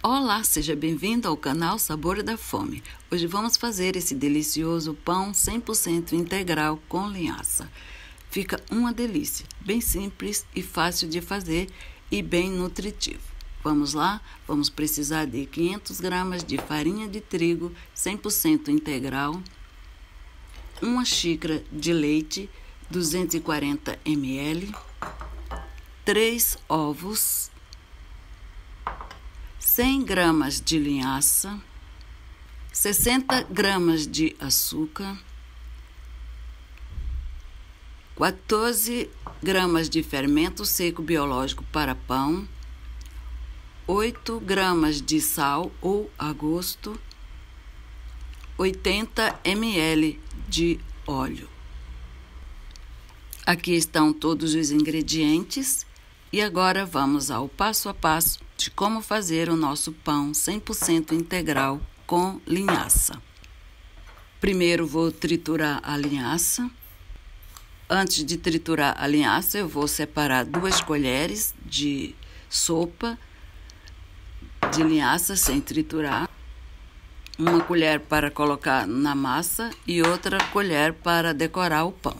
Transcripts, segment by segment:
Olá, seja bem-vindo ao canal Sabor da Fome. Hoje vamos fazer esse delicioso pão 100% integral com linhaça. Fica uma delícia, bem simples e fácil de fazer e bem nutritivo. Vamos lá? Vamos precisar de 500 gramas de farinha de trigo 100% integral, uma xícara de leite 240 ml, 3 ovos, 100 gramas de linhaça, 60 gramas de açúcar, 14 gramas de fermento seco biológico para pão, 8 gramas de sal ou a gosto, 80 ml de óleo. Aqui estão todos os ingredientes e agora vamos ao passo a passo de como fazer o nosso pão 100% integral com linhaça. Primeiro vou triturar a linhaça. Antes de triturar a linhaça, eu vou separar 2 colheres de sopa de linhaça sem triturar. Uma colher para colocar na massa e outra colher para decorar o pão.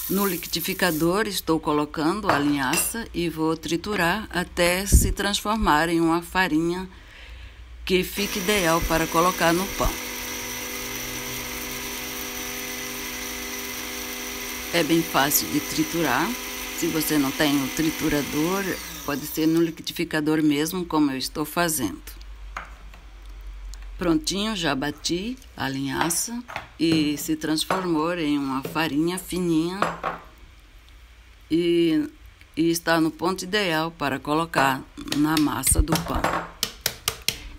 No liquidificador estou colocando a linhaça e vou triturar até se transformar em uma farinha que fique ideal para colocar no pão. É bem fácil de triturar. Se você não tem um triturador, pode ser no liquidificador mesmo, como eu estou fazendo. Prontinho, já bati a linhaça e se transformou em uma farinha fininha e está no ponto ideal para colocar na massa do pão.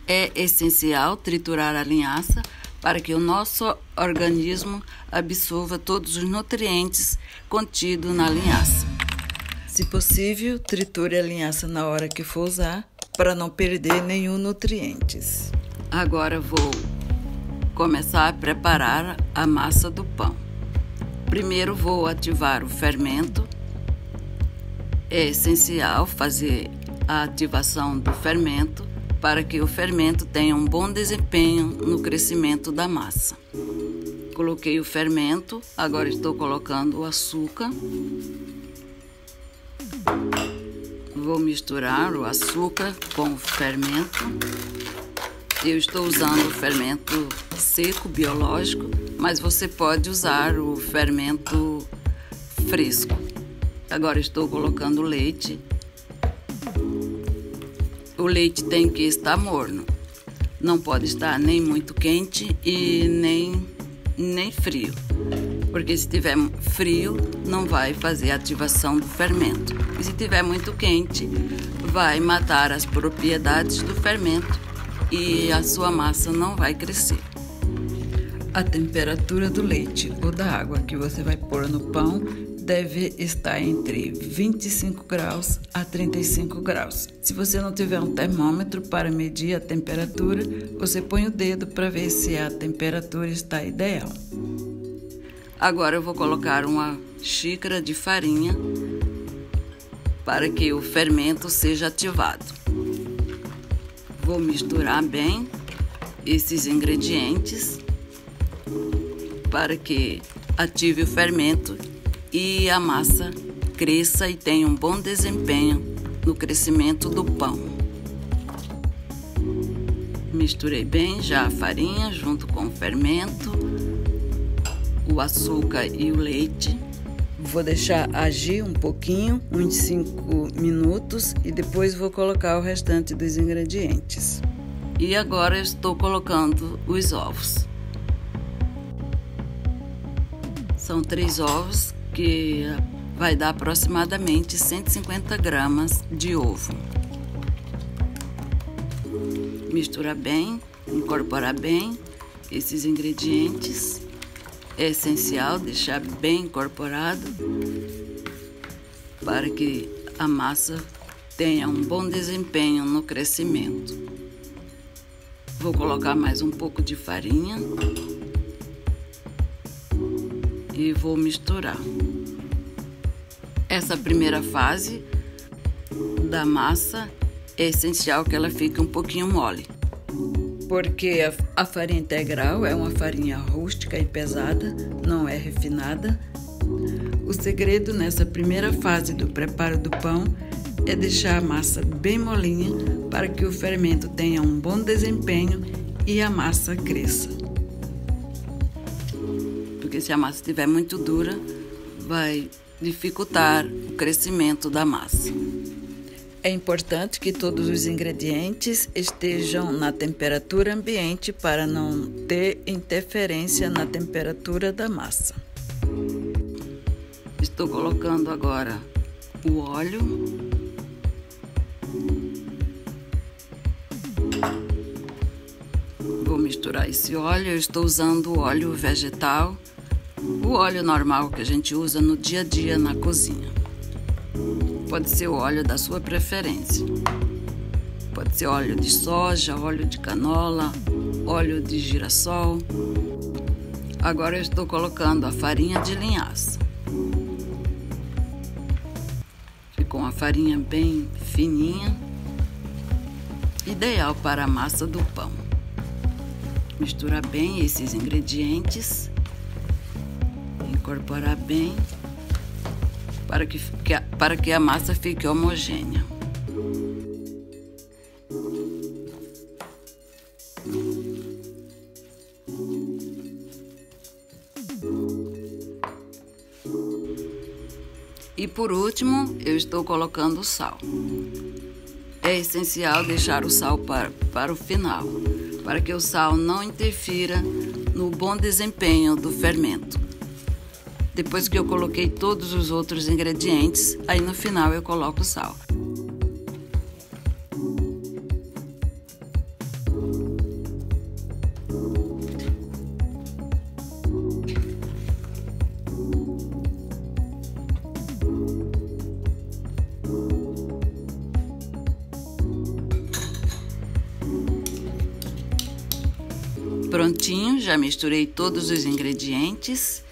É essencial triturar a linhaça para que o nosso organismo absorva todos os nutrientes contidos na linhaça. Se possível, triture a linhaça na hora que for usar para não perder nenhum nutrientes. Agora vou começar a preparar a massa do pão. Primeiro vou ativar o fermento. É essencial fazer a ativação do fermento para que o fermento tenha um bom desempenho no crescimento da massa. Coloquei o fermento, agora estou colocando o açúcar. Vou misturar o açúcar com o fermento. Eu estou usando o fermento seco biológico, mas você pode usar o fermento fresco. Agora estou colocando o leite. O leite tem que estar morno. Não pode estar nem muito quente e nem frio. Porque se tiver frio, não vai fazer a ativação do fermento. E se tiver muito quente, vai matar as propriedades do fermento e a sua massa não vai crescer. A temperatura do leite ou da água que você vai pôr no pão deve estar entre 25 graus a 35 graus. Se você não tiver um termômetro para medir a temperatura, você põe o dedo para ver se a temperatura está ideal. Agora eu vou colocar uma xícara de farinha para que o fermento seja ativado. Vou misturar bem esses ingredientes para que ative o fermento e a massa cresça e tenha um bom desempenho no crescimento do pão. Misturei bem já a farinha junto com o fermento, o açúcar e o leite. Vou deixar agir um pouquinho, uns 5 minutos, e depois vou colocar o restante dos ingredientes. E agora eu estou colocando os ovos. São 3 ovos, que vai dar aproximadamente 150 gramas de ovo. Misturar bem, incorporar bem esses ingredientes. É essencial deixar bem incorporado para que a massa tenha um bom desempenho no crescimento. Vou colocar mais um pouco de farinha e vou misturar. Essa primeira fase da massa é essencial que ela fique um pouquinho mole, porque a farinha integral é uma farinha rústica e pesada, não é refinada. O segredo nessa primeira fase do preparo do pão é deixar a massa bem molinha para que o fermento tenha um bom desempenho e a massa cresça. Porque se a massa estiver muito dura, vai dificultar o crescimento da massa. É importante que todos os ingredientes estejam na temperatura ambiente para não ter interferência na temperatura da massa. Estou colocando agora o óleo. Vou misturar esse óleo. Eu estou usando o óleo vegetal, o óleo normal que a gente usa no dia a dia na cozinha. Pode ser o óleo da sua preferência. Pode ser óleo de soja, óleo de canola, óleo de girassol. Agora eu estou colocando a farinha de linhaça. Ficou uma farinha bem fininha, ideal para a massa do pão. Misturar bem esses ingredientes, incorporar bem para que a massa fique homogênea. E por último, eu estou colocando o sal. É essencial deixar o sal para o final, para que o sal não interfira no bom desempenho do fermento. Depois que eu coloquei todos os outros ingredientes, aí no final eu coloco o sal. Prontinho, já misturei todos os ingredientes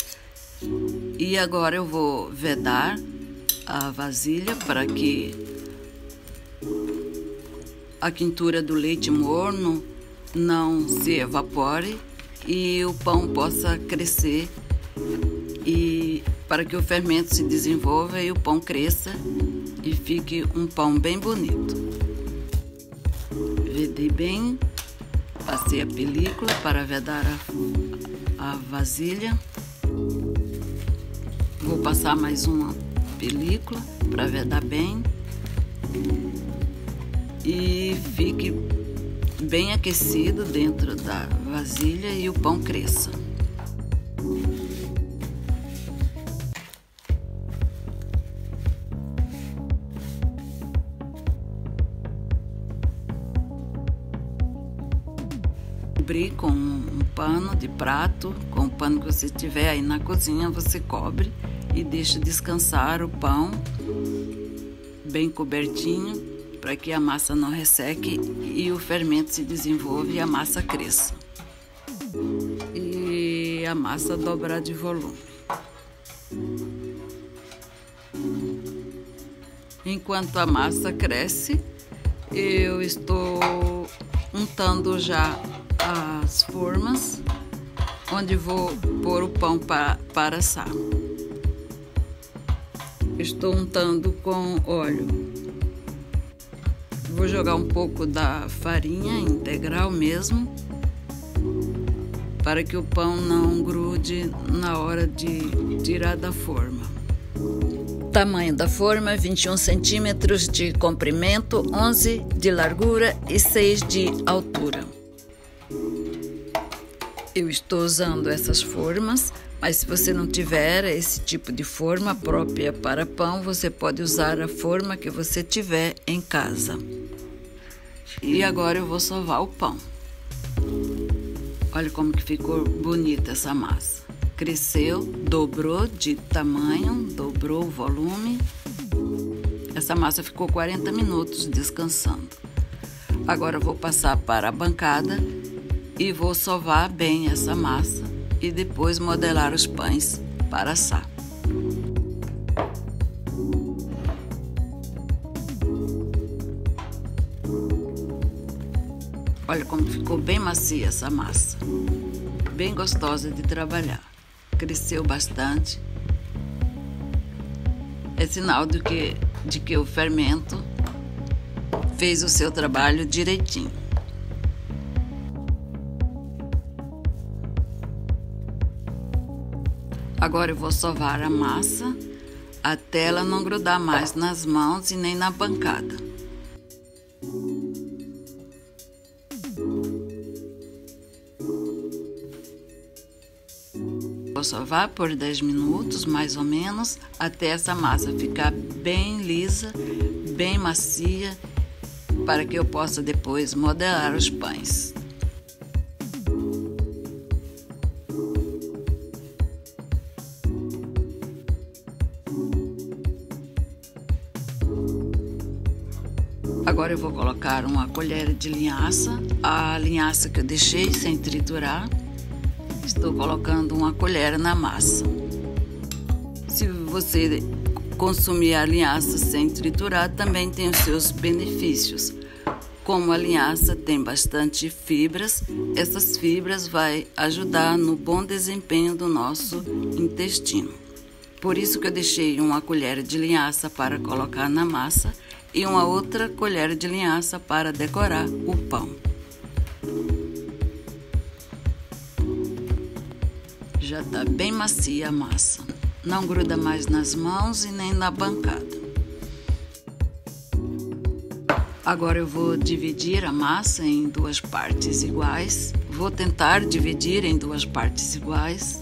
e agora eu vou vedar a vasilha para que a quentura do leite morno não se evapore e o pão possa crescer, e para que o fermento se desenvolva e o pão cresça e fique um pão bem bonito. Vedei bem. Passei a película para vedar a vasilha. Vou passar mais uma película para vedar bem. E fique bem aquecido dentro da vasilha e o pão cresça. Cobrir com um pano de prato, com o pano que você tiver aí na cozinha, você cobre e deixa descansar o pão bem cobertinho para que a massa não resseque e o fermento se desenvolva e a massa cresça. E a massa dobrar de volume. Enquanto a massa cresce, eu estou untando já as formas onde vou pôr o pão para assar. Estou untando com óleo. Vou jogar um pouco da farinha integral mesmo, para que o pão não grude na hora de tirar da forma. Tamanho da forma: 21 centímetros de comprimento, 11 de largura e 6 de altura. Eu estou usando essas formas, mas se você não tiver esse tipo de forma própria para pão, você pode usar a forma que você tiver em casa. E agora eu vou sovar o pão. Olha como que ficou bonita essa massa. Cresceu, dobrou de tamanho, dobrou o volume. Essa massa ficou 40 minutos descansando. Agora eu vou passar para a bancada e vou sovar bem essa massa e depois modelar os pães para assar. Olha como ficou bem macia essa massa, bem gostosa de trabalhar, cresceu bastante. É sinal de que o fermento fez o seu trabalho direitinho. Agora eu vou sovar a massa até ela não grudar mais nas mãos e nem na bancada. Vou sovar por 10 minutos, mais ou menos, até essa massa ficar bem lisa, bem macia, para que eu possa depois modelar os pães. Agora eu vou colocar uma colher de linhaça, a linhaça que eu deixei sem triturar. Estou colocando uma colher na massa. Se você consumir a linhaça sem triturar, também tem os seus benefícios. Como a linhaça tem bastante fibras, essas fibras vai ajudar no bom desempenho do nosso intestino. Por isso que eu deixei uma colher de linhaça para colocar na massa e uma outra colher de linhaça para decorar o pão. Já está bem macia a massa, não gruda mais nas mãos e nem na bancada. Agora eu vou dividir a massa em duas partes iguais. Vou tentar dividir em duas partes iguais.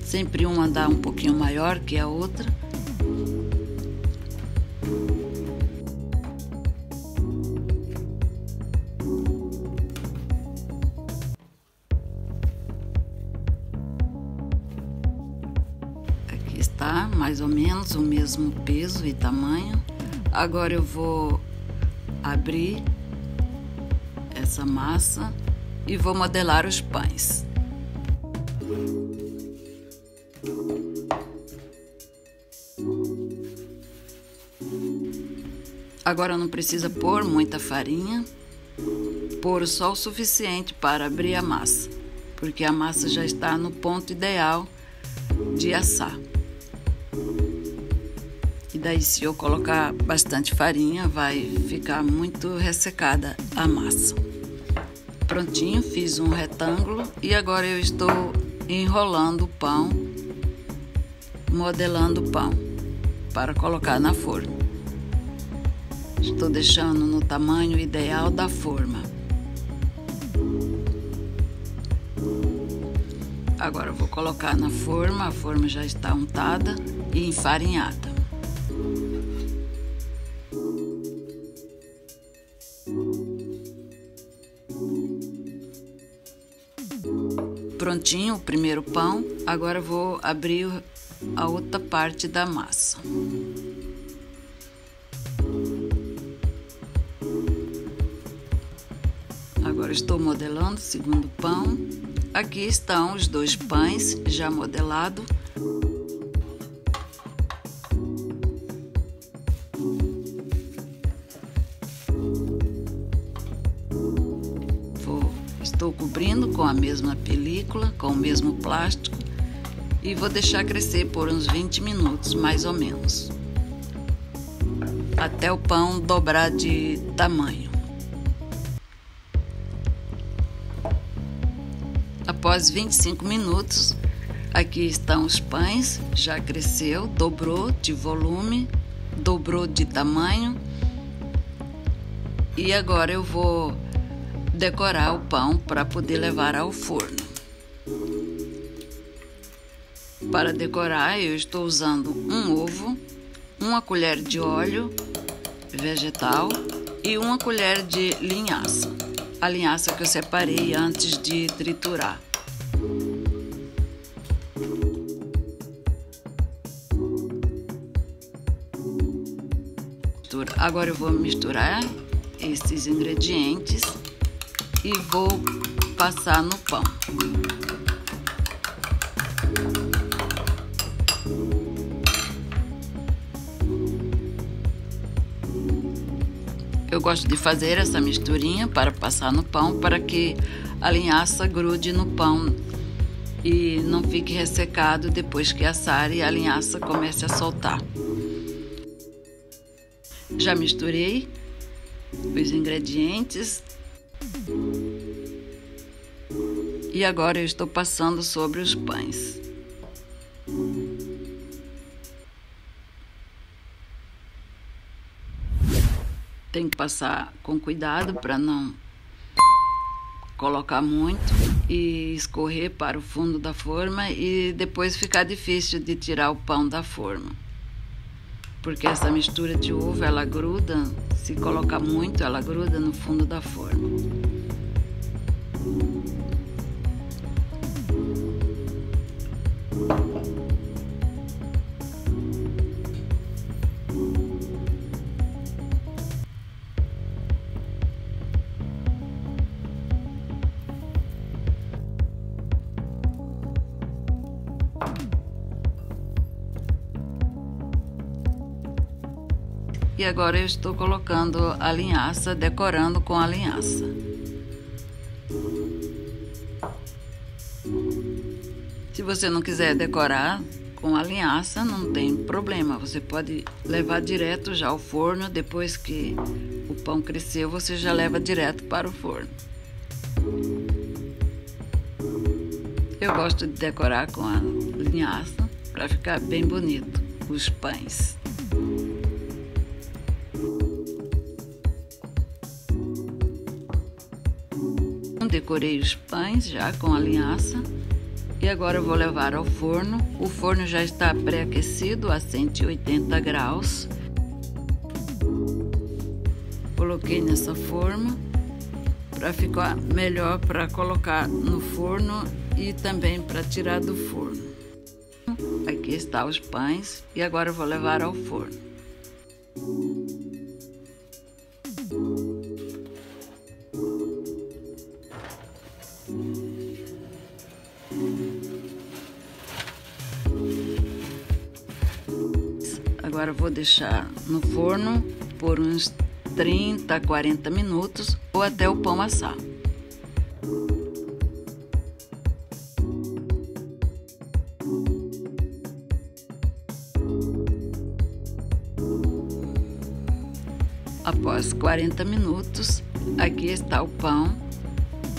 Sempre uma dá um pouquinho maior que a outra. Aqui está mais ou menos o mesmo peso e tamanho. Agora eu vou abrir essa massa e vou modelar os pães. Agora não precisa pôr muita farinha, pôr só o suficiente para abrir a massa, porque a massa já está no ponto ideal de assar. E daí, se eu colocar bastante farinha, vai ficar muito ressecada a massa. Prontinho, fiz um retângulo e agora eu estou enrolando o pão, modelando o pão para colocar na forma. Estou deixando no tamanho ideal da forma. Agora eu vou colocar na forma, a forma já está untada e enfarinhada. Prontinho o primeiro pão, agora vou abrir a outra parte da massa. Agora estou modelando o segundo pão. Aqui estão os dois pães já modelados. Estou cobrindo com a mesma película, com o mesmo plástico e vou deixar crescer por uns 20 minutos, mais ou menos, até o pão dobrar de tamanho. Após 25 minutos, aqui estão os pães, já cresceu, dobrou de volume, dobrou de tamanho e agora eu vou decorar o pão para poder levar ao forno. Para decorar, eu estou usando um ovo, uma colher de óleo vegetal e uma colher de linhaça. A linhaça que eu separei antes de triturar. Agora eu vou misturar esses ingredientes e vou passar no pão. Eu gosto de fazer essa misturinha para passar no pão, para que a linhaça grude no pão e não fique ressecado depois que assar e a linhaça comece a soltar. Já misturei os ingredientes e agora eu estou passando sobre os pães. Tem que passar com cuidado para não colocar muito e escorrer para o fundo da forma e depois ficar difícil de tirar o pão da forma. Porque essa mistura de ovo, ela gruda, se colocar muito, ela gruda no fundo da forma. E agora eu estou colocando a linhaça, decorando com a linhaça. Se você não quiser decorar com a linhaça, não tem problema. Você pode levar direto já ao forno. Depois que o pão cresceu, você já leva direto para o forno. Eu gosto de decorar com a linhaça para ficar bem bonito os pães. Decorei os pães já com a linhaça e agora eu vou levar ao forno. O forno já está pré-aquecido a 180 graus. Coloquei nessa forma para ficar melhor para colocar no forno e também para tirar do forno. Aqui estão os pães e agora eu vou levar ao forno. Agora eu vou deixar no forno por uns 30 a 40 minutos ou até o pão assar. Após 40 minutos, aqui está o pão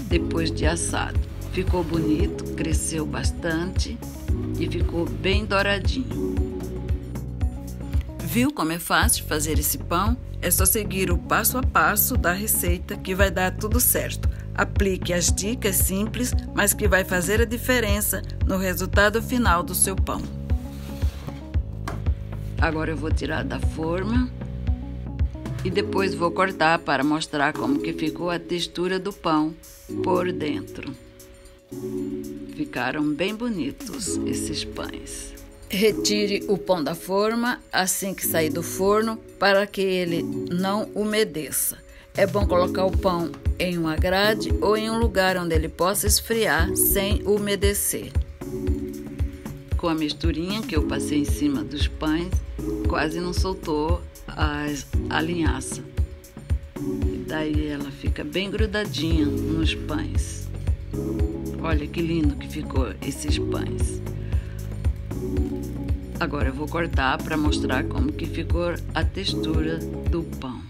depois de assado. Ficou bonito, cresceu bastante e ficou bem douradinho. Viu como é fácil fazer esse pão? É só seguir o passo a passo da receita que vai dar tudo certo. Aplique as dicas simples, mas que vai fazer a diferença no resultado final do seu pão. Agora eu vou tirar da forma e depois vou cortar para mostrar como que ficou a textura do pão por dentro. Ficaram bem bonitos esses pães. Retire o pão da forma assim que sair do forno para que ele não umedeça. É bom colocar o pão em uma grade ou em um lugar onde ele possa esfriar sem umedecer. Com a misturinha que eu passei em cima dos pães, quase não soltou a linhaça. E daí ela fica bem grudadinha nos pães. Olha que lindo que ficou esses pães. Agora eu vou cortar para mostrar como que ficou a textura do pão.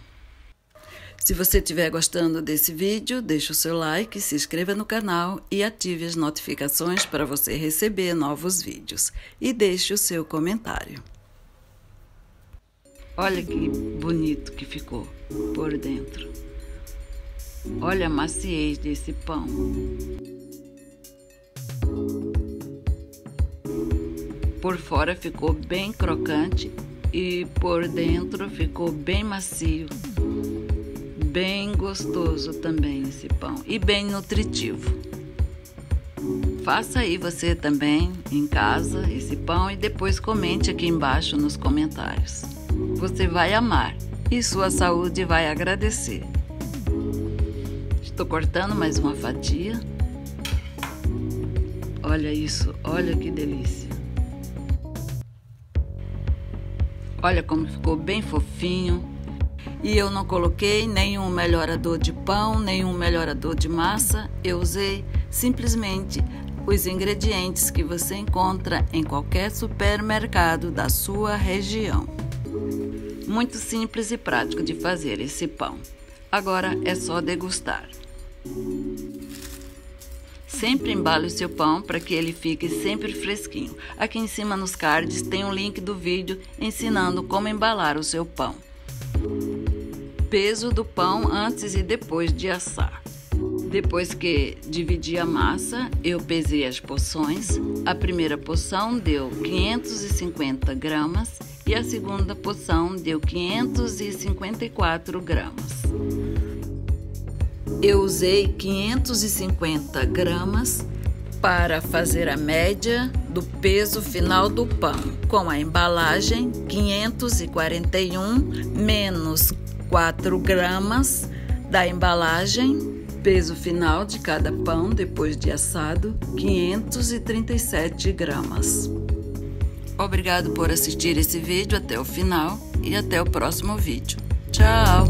Se você estiver gostando desse vídeo, deixe o seu like, se inscreva no canal e ative as notificações para você receber novos vídeos. E deixe o seu comentário. Olha que bonito que ficou por dentro. Olha a maciez desse pão. Por fora ficou bem crocante e por dentro ficou bem macio, bem gostoso também esse pão e bem nutritivo. Faça aí você também em casa esse pão e depois comente aqui embaixo nos comentários. Você vai amar e sua saúde vai agradecer. Estou cortando mais uma fatia. Olha isso, olha que delícia. Olha como ficou bem fofinho. E eu não coloquei nenhum melhorador de pão, nenhum melhorador de massa. Eu usei simplesmente os ingredientes que você encontra em qualquer supermercado da sua região. Muito simples e prático de fazer esse pão. Agora é só degustar. Sempre embale o seu pão para que ele fique sempre fresquinho. Aqui em cima nos cards tem um link do vídeo ensinando como embalar o seu pão. Peso do pão antes e depois de assar. Depois que dividi a massa, eu pesei as porções. A primeira porção deu 550 gramas e a segunda porção deu 554 gramas. Eu usei 550 gramas para fazer a média do peso final do pão, com a embalagem 541 menos 4 gramas da embalagem. Peso final de cada pão depois de assado, 537 gramas. Obrigado por assistir esse vídeo até o final e até o próximo vídeo. Tchau!